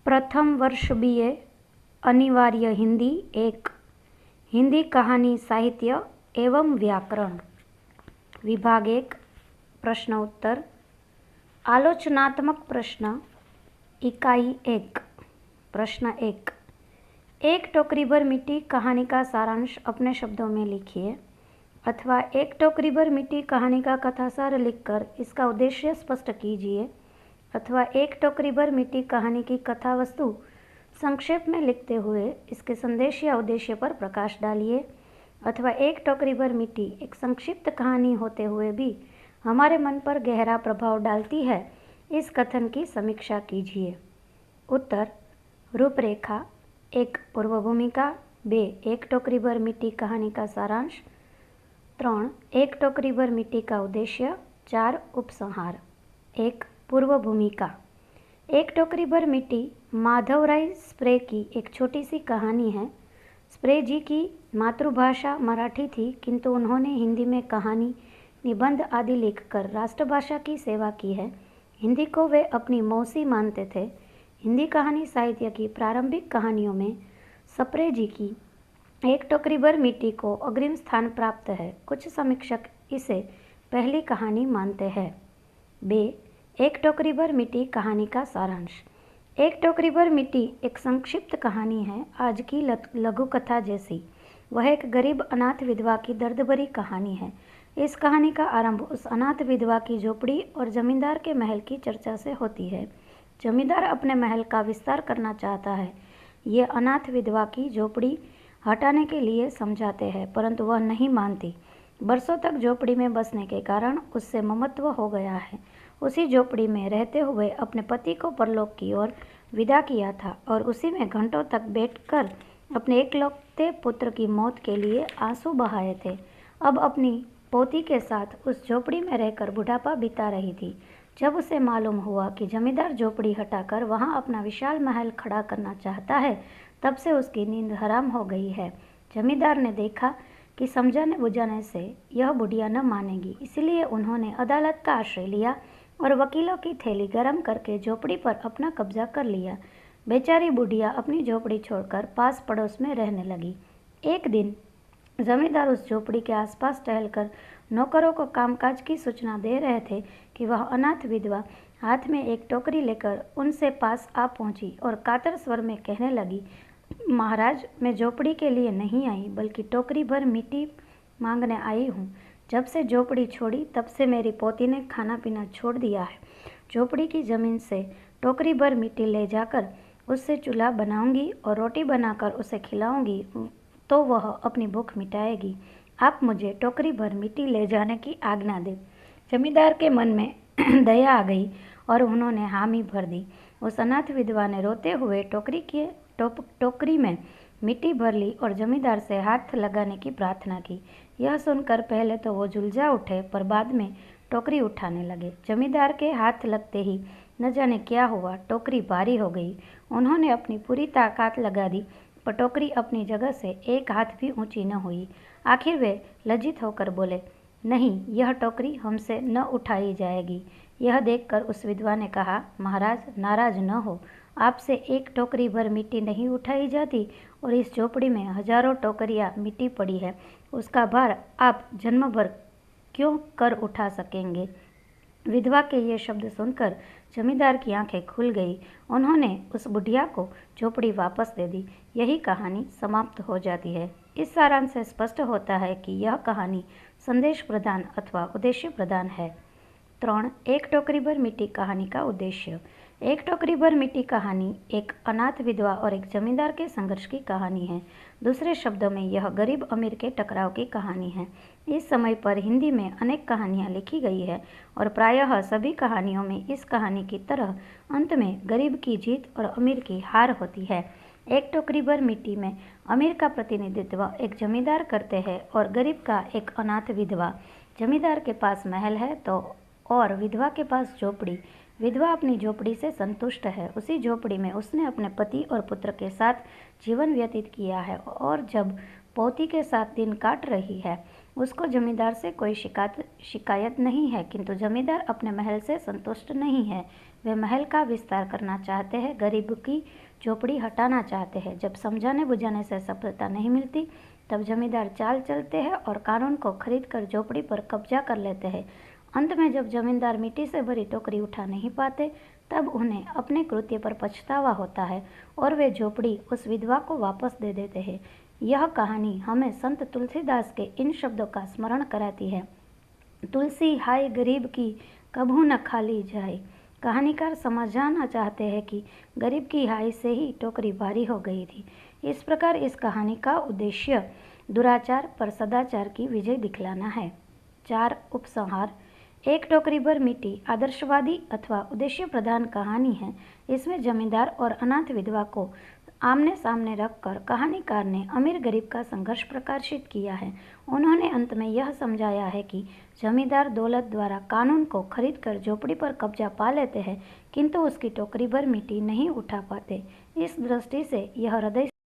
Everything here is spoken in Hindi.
प्रथम वर्ष बीए अनिवार्य हिंदी 1 हिंदी कहानी साहित्य एवं व्याकरण विभाग 1 प्रश्न उत्तर आलोचनात्मक प्रश्न इकाई 1 प्रश्न 1 एक टोकरी भर मिट्टी कहानी का सारांश अपने शब्दों में लिखिए अथवा एक टोकरी भर मिट्टी कहानी का कथासार लिखकर इसका उद्देश्य स्पष्ट कीजिए अथवा एक टोकरी भर मिट्टी कहानी की कथा वस्तु संक्षेप में लिखते हुए इसके संदेश या उद्देश्य पर प्रकाश डालिए अथवा एक टोकरी भर मिट्टी एक संक्षिप्त कहानी होते हुए भी हमारे मन पर गहरा प्रभाव डालती है, इस कथन की समीक्षा कीजिए। उत्तर रूपरेखा 1 पूर्व भूमिका 2 एक टोकरी भर मिट्टी कहानी का सारांश 3 एक टोकरी भर मिट्टी का उद्देश्य 4 उपसंहार 1 पूर्व भूमिका एक टोकरी भर मिट्टी माधवराय स्प्रे की एक छोटी सी कहानी है। स्प्रे जी की मातृभाषा मराठी थी, किंतु उन्होंने हिंदी में कहानी, निबंध आदि लिखकर राष्ट्रभाषा की सेवा की है। हिंदी को वे अपनी मौसी मानते थे। हिंदी कहानी साहित्य की प्रारंभिक कहानियों में स्प्रे जी की एक टोकरी भर मिट्टी को अग्रिम स्थान प्राप्त है। कुछ समीक्षक इसे पहली कहानी मानते हैं। एक टोकरी भर मिट्टी कहानी का सारांश। एक टोकरी भर मिट्टी एक संक्षिप्त कहानी है, आज की लघु कथा जैसी। वह एक गरीब अनाथ विधवा की दर्द भरी कहानी है। इस कहानी का आरंभ उस अनाथ विधवा की झोपड़ी और जमींदार के महल की चर्चा से होती है। जमींदार अपने महल का विस्तार करना चाहता है। ये अनाथ विधवा की झोपड़ी हटाने के लिए समझाते हैं, परंतु वह नहीं मानती। बरसों तक झोपड़ी में बसने के कारण उससे ममत्व हो गया है। उसी झोपड़ी में रहते हुए अपने पति को परलोक की ओर विदा किया था और उसी में घंटों तक बैठकर अपने एकलौते पुत्र की मौत के लिए आंसू बहाए थे। अब अपनी पोती के साथ उस झोपड़ी में रहकर बुढ़ापा बिता रही थी। जब उसे मालूम हुआ कि जमींदार झोपड़ी हटाकर वहां अपना विशाल महल खड़ा करना चाहता है, तब से उसकी नींद हराम हो गई है। जमींदार ने देखा कि समझाने बुझाने से यह बुढ़िया न मानेगी, इसलिए उन्होंने अदालत का आश्रय लिया और वकीलों की थैली गरम करके झोपड़ी पर अपना कब्जा कर लिया। बेचारी बुढ़िया अपनी झोपड़ी छोड़कर पास पड़ोस में रहने लगी। एक दिन जमींदार उस झोपड़ी के आसपास टहलकर नौकरों को कामकाज की सूचना दे रहे थे कि वह अनाथ विधवा हाथ में एक टोकरी लेकर उनसे पास आ पहुंची और कातर स्वर में कहने लगी, महाराज, मैं झोपड़ी के लिए नहीं आई बल्कि टोकरी भर मिट्टी मांगने आई हूँ। जब से झोपड़ी छोड़ी तब से मेरी पोती ने खाना पीना छोड़ दिया है। झोपड़ी की जमीन से टोकरी भर मिट्टी ले जाकर उससे चूल्हा बनाऊंगी और रोटी बनाकर उसे खिलाऊंगी, तो वह अपनी भूख मिटाएगी। आप मुझे टोकरी भर मिट्टी ले जाने की आज्ञा दें। जमींदार के मन में दया आ गई और उन्होंने हामी भर दी। उस अनाथ विधवा ने रोते हुए टोकरी में मिट्टी भर ली और जमींदार से हाथ लगाने की प्रार्थना की। यह सुनकर पहले तो वो झुलझा उठे, पर बाद में टोकरी उठाने लगे। जमींदार के हाथ लगते ही न जाने क्या हुआ, टोकरी भारी हो गई। उन्होंने अपनी पूरी ताकत लगा दी, पर टोकरी अपनी जगह से एक हाथ भी ऊंची न हुई। आखिर वे लज्जित होकर बोले, नहीं, यह टोकरी हमसे न उठाई जाएगी। यह देखकर उस विधवा ने कहा, महाराज, नाराज न हो, आपसे एक टोकरी भर मिट्टी नहीं उठाई जाती और इस झोपड़ी में हजारों टोकरियां मिट्टी पड़ी है, उसका भार आप जन्म भर क्यों कर उठा सकेंगे। विधवा के ये शब्द सुनकर जमींदार की आंखें खुल गई। उन्होंने उस बुढ़िया को झोपड़ी वापस दे दी। यही कहानी समाप्त हो जाती है। इस सारांश से स्पष्ट होता है कि यह कहानी संदेश प्रदान अथवा उद्देश्य प्रदान है। 3 एक टोकरी भर मिट्टी कहानी का उद्देश्य। एक टोकरी भर मिट्टी कहानी एक अनाथ विधवा और एक जमींदार के संघर्ष की कहानी है। दूसरे शब्दों में यह गरीब अमीर के टकराव की कहानी है। इस समय पर हिंदी में अनेक कहानियाँ लिखी गई है और प्रायः सभी कहानियों में इस कहानी की तरह अंत में गरीब की जीत और अमीर की हार होती है। एक टोकरी भर मिट्टी में अमीर का प्रतिनिधित्व एक जमींदार करते हैं और गरीब का एक अनाथ विधवा। जमींदार के पास महल है तो और विधवा के पास झोपड़ी। विधवा अपनी झोपड़ी से संतुष्ट है। उसी झोपड़ी में उसने अपने पति और पुत्र के साथ जीवन व्यतीत किया है और जब पोती के साथ दिन काट रही है, उसको जमींदार से कोई शिकायत नहीं है, किंतु जमींदार अपने महल से संतुष्ट नहीं है। वे महल का विस्तार करना चाहते हैं, गरीब की झोपड़ी हटाना चाहते हैं। जब समझाने बुझाने से सफलता नहीं मिलती तब जमींदार चाल चलते हैं और कानून को खरीद कर झोपड़ी पर कब्जा कर लेते हैं। अंत में जब जमींदार मिट्टी से भरी टोकरी उठा नहीं पाते तब उन्हें अपने कृत्य पर पछतावा होता है और वे झोपड़ी उस विधवा को वापस दे देते हैं। यह कहानी हमें संत तुलसीदास के इन शब्दों का स्मरण कराती है, तुलसी हाय गरीब की कभू न खाली जाए। कहानीकार समझाना चाहते हैं कि गरीब की हाय से ही टोकरी भारी हो गई थी। इस प्रकार इस कहानी का उद्देश्य दुराचार पर सदाचार की विजय दिखलाना है। 4 उपसंहार। एक टोकरी भर मिट्टी आदर्शवादी अथवा उद्देश्य प्रधान कहानी है। इसमें जमींदार और अनाथ विधवा को आमने सामने रखकर कहानीकार ने अमीर गरीब का संघर्ष प्रकाशित किया है। उन्होंने अंत में यह समझाया है कि जमींदार दौलत द्वारा कानून को खरीद कर झोपड़ी पर कब्जा पा लेते हैं किंतु उसकी टोकरी भर मिट्टी नहीं उठा पाते। इस दृष्टि से यह हृदय